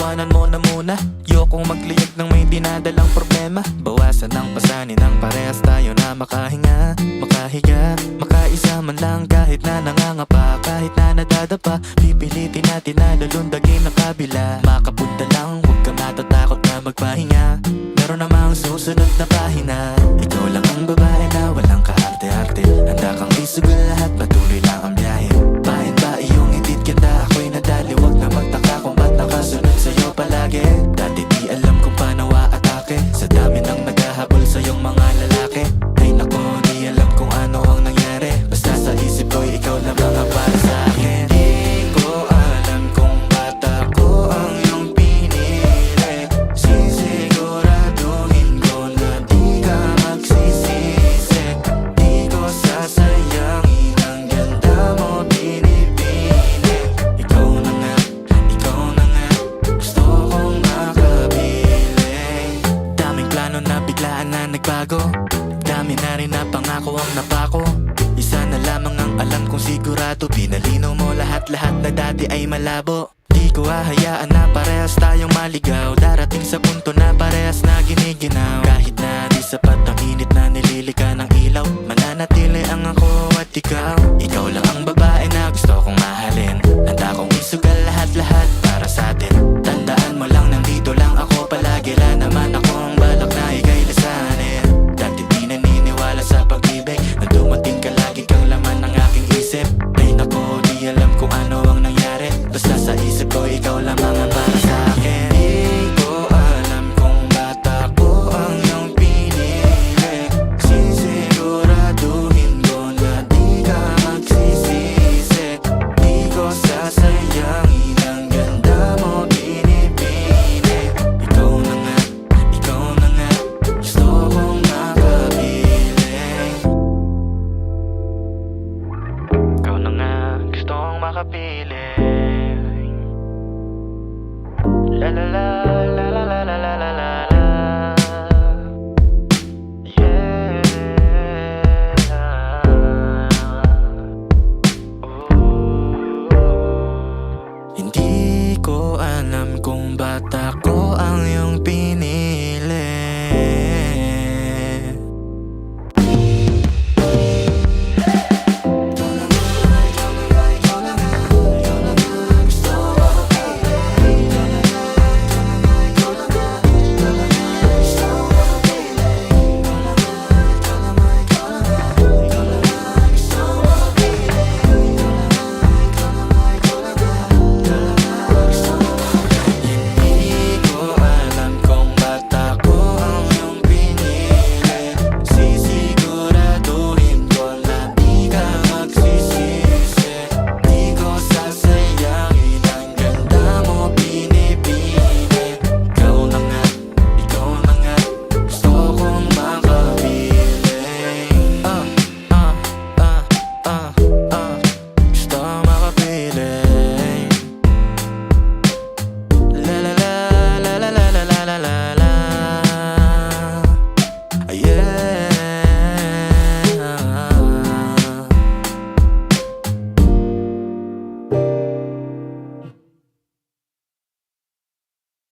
iwanan mo na muna. Yokong magliyag ng may dinadalang problema. Bawasan ang pasanin ng parehas tayo na makahinga, makahiga, makaisa man lang kahit na nangangapa, kahit na nadadapa. Pipilitin natin na lulundagin ng kabila. Makapunta lang, huwag ka matatakot na magpahinga. Meron namang susunod na pahina. Ikaw lang ang babae na walang kaarte-arte. Handa kang isugal lahat, patuloy lang ang biyahe. Bahin ba iyong itid ganda? Ako'y nadali, huwag na magtaka kung ba't nakasunod sa'yo palagi. Dati di alam kung paano aatake. Sa dami ng naghahabol sa'yong mga lalaki. Ay nako, di alam kung ano ang nangyari. Basta sa isip ko'y ikaw lamang ang para sa akin. Di ko alam kung ba't ako ang iyong pinili. Sisiguraduhin ko na di ka magsisisi. Di ko sasayangin ang ganda mo pinipili. Ikaw na nga, gusto kong makabili. Daming plano na biglaan na nagbago. Dami na rin na pangako ang napako. Isa na lamang ang alam kong sigurado. Pinalinaw mo lahat-lahat na dati ay malabo. Di ko hahayaan na parehas tayong maligaw. Darating sa punto na parehas na giniginaw.